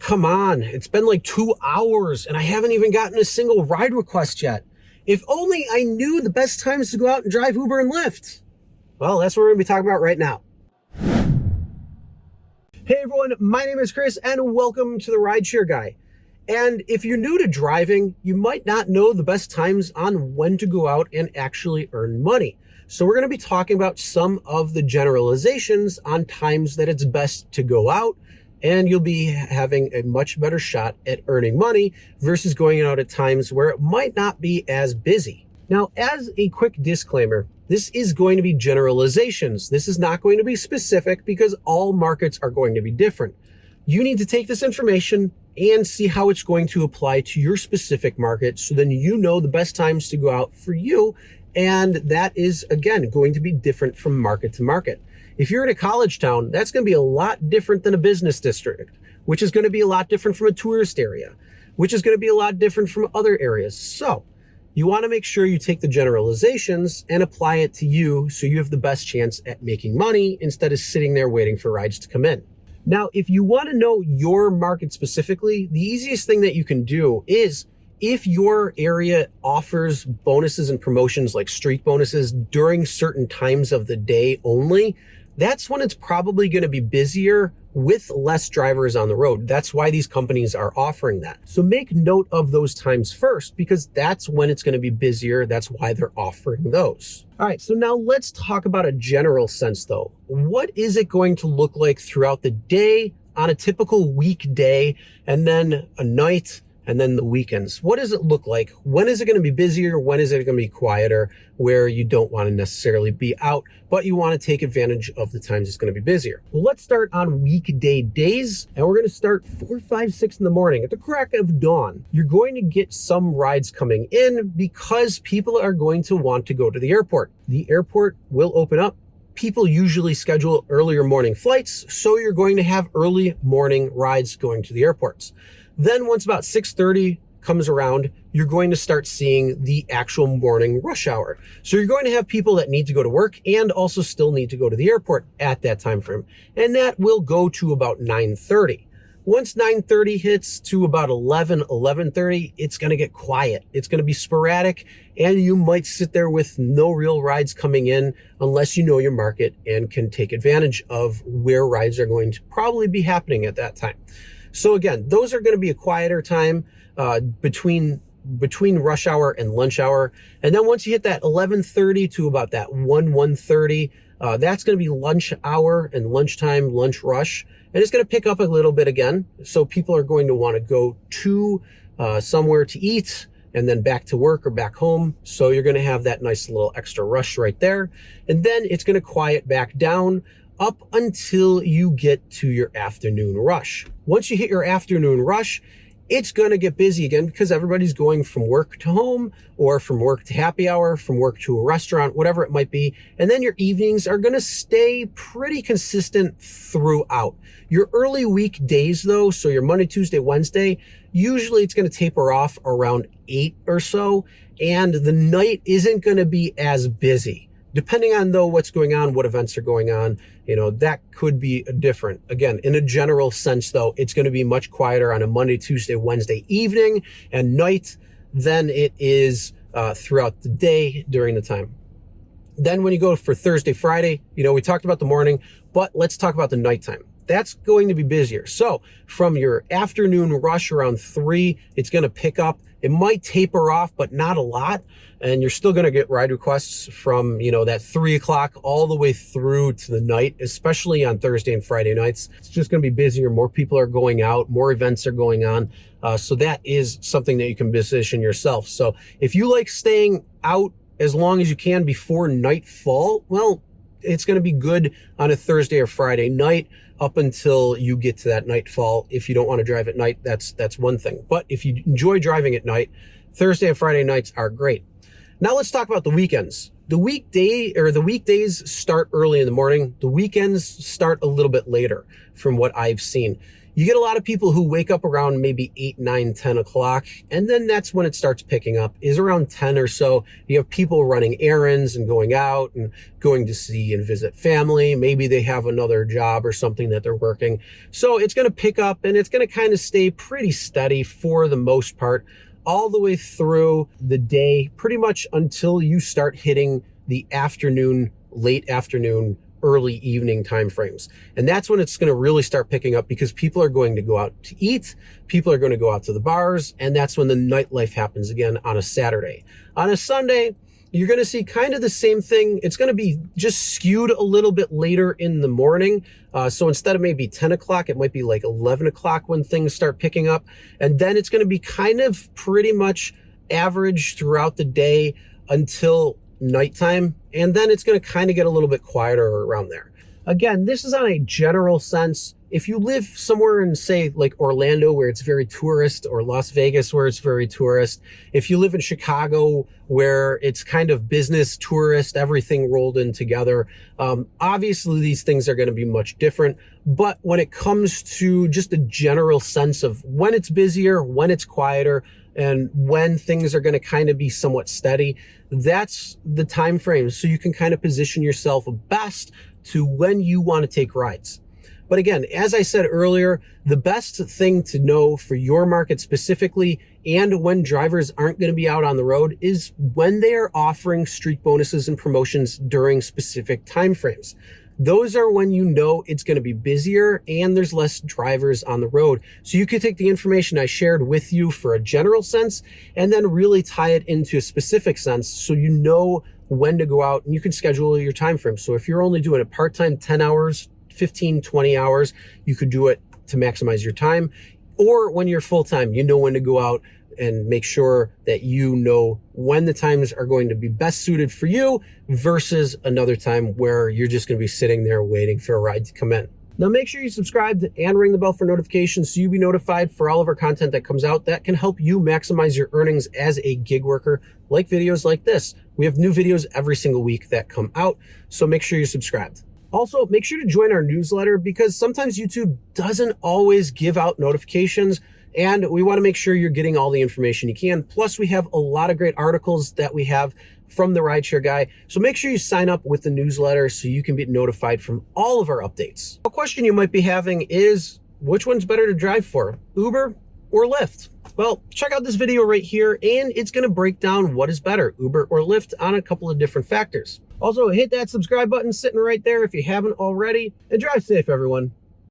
come on. It's been like 2 hours and I haven't even gotten a single ride request yet. If only I knew the best times to go out and drive Uber and Lyft. Well, that's what we're gonna be talking about right now. Hey everyone, my name is Chris and welcome to the RideShare Guy. And if you're new to driving, you might not know the best times on when to go out and actually earn money. So we're gonna be talking about some of the generalizations on times that it's best to go out, and you'll be having a much better shot at earning money versus going out at times where it might not be as busy. Now, as a quick disclaimer, this is going to be generalizations. This is not going to be specific because all markets are going to be different. You need to take this information and see how it's going to apply to your specific market, so then you know the best times to go out for you. And that is, again, going to be different from market to market. If you're in a college town, that's going to be a lot different than a business district, which is going to be a lot different from a tourist area, which is going to be a lot different from other areas. So you want to make sure you take the generalizations and apply it to you so you have the best chance at making money instead of sitting there waiting for rides to come in. Now, if you want to know your market specifically, the easiest thing that you can do is, if your area offers bonuses and promotions like streak bonuses during certain times of the day only, that's when it's probably going to be busier with less drivers on the road. That's why these companies are offering that. So make note of those times first, because that's when it's going to be busier. That's why they're offering those. All right, so now let's talk about a general sense though. What is it going to look like throughout the day on a typical weekday, and then a night, and then the weekends? What does it look like? When is it going to be busier? When is it going to be quieter, where you don't want to necessarily be out, but you want to take advantage of the times it's going to be busier? Well, let's start on weekday days, and we're going to start 4, 5, 6 in the morning at the crack of dawn. You're going to get some rides coming in because people are going to want to go to the airport. The airport will open up. People usually schedule earlier morning flights, so you're going to have early morning rides going to the airports. Then once about 6:30 comes around, you're going to start seeing the actual morning rush hour. So you're going to have people that need to go to work and also still need to go to the airport at that time frame. And that will go to about 9:30. Once 9:30 hits to about 11:30, it's going to get quiet. It's going to be sporadic, and you might sit there with no real rides coming in unless you know your market and can take advantage of where rides are going to probably be happening at that time. So again, those are going to be a quieter time between rush hour and lunch hour. And then once you hit that 11:30 to about that 1:30, that's going to be lunch hour and lunchtime, lunch rush. And it's going to pick up a little bit again. So people are going to want to go to somewhere to eat and then back to work or back home. So you're going to have that nice little extra rush right there. And then it's going to quiet back down up until you get to your afternoon rush. Once you hit your afternoon rush, it's going to get busy again because everybody's going from work to home, or from work to happy hour, from work to a restaurant, whatever it might be. And then your evenings are going to stay pretty consistent throughout. Your early weekdays though, so your Monday, Tuesday, Wednesday, usually it's going to taper off around 8 or so, and the night isn't going to be as busy. Depending on though what's going on, what events are going on, that could be different. Again, in a general sense though, it's going to be much quieter on a Monday, Tuesday, Wednesday evening and night than it is throughout the day during the time. Then when you go for Thursday, Friday, we talked about the morning, but let's talk about the nighttime. That's going to be busier. So from your afternoon rush around 3, it's going to pick up. It might taper off, but not a lot. And you're still going to get ride requests from, that 3 o'clock all the way through to the night, especially on Thursday and Friday nights. It's just going to be busier. More people are going out. More events are going on. So that is something that you can position yourself. So if you like staying out as long as you can before nightfall, well, it's going to be good on a Thursday or Friday night up until you get to that nightfall. If you don't want to drive at night, that's one thing. But if you enjoy driving at night, Thursday and Friday nights are great. Now let's talk about the weekends. The weekdays start early in the morning. The weekends start a little bit later from what I've seen. You get a lot of people who wake up around maybe 8, 9, 10 o'clock, and then that's when it starts picking up, is around 10 or so. You have people running errands and going out and going to see and visit family. Maybe they have another job or something that they're working. So it's going to pick up, and it's going to kind of stay pretty steady for the most part all the way through the day, pretty much until you start hitting the afternoon, late afternoon, early evening timeframes. And that's when it's going to really start picking up, because people are going to go out to eat, people are going to go out to the bars, and that's when the nightlife happens again on a Saturday. On a Sunday, you're going to see kind of the same thing. It's going to be just skewed a little bit later in the morning. So instead of maybe 10 o'clock, it might be like 11 o'clock when things start picking up. And then it's going to be kind of pretty much average throughout the day until nighttime, and then it's going to kind of get a little bit quieter around there. Again, this is on a general sense. If you live somewhere in, say, like Orlando, where it's very tourist, or Las Vegas, where it's very tourist, if you live in Chicago, where it's kind of business, tourist, everything rolled in together, obviously these things are going to be much different. But when it comes to just a general sense of when it's busier, when it's quieter, and when things are going to kind of be somewhat steady, that's the time frame. So you can kind of position yourself best to when you want to take rides. But again, as I said earlier, the best thing to know for your market specifically, and when drivers aren't going to be out on the road, is when they are offering streak bonuses and promotions during specific time frames. Those are when you know it's going to be busier and there's less drivers on the road. So you can take the information I shared with you for a general sense and then really tie it into a specific sense, so you know when to go out and you can schedule your time frame. So if you're only doing it part-time, 10 hours, 15, 20 hours, you could do it to maximize your time. Or when you're full-time, you know when to go out and make sure that you know when the times are going to be best suited for you versus another time where you're just going to be sitting there waiting for a ride to come in. Now make sure you subscribe and ring the bell for notifications so you'll be notified for all of our content that comes out that can help you maximize your earnings as a gig worker, like videos like this. We have new videos every single week that come out, so make sure you're subscribed. Also, make sure to join our newsletter, because sometimes YouTube doesn't always give out notifications, and we want to make sure you're getting all the information you can. Plus, we have a lot of great articles that we have from the RideShare Guy. So make sure you sign up with the newsletter so you can be notified from all of our updates. A question you might be having is, which one's better to drive for, Uber or Lyft? Well, check out this video right here, and it's going to break down what is better, Uber or Lyft, on a couple of different factors. Also, hit that subscribe button sitting right there if you haven't already, and drive safe, everyone.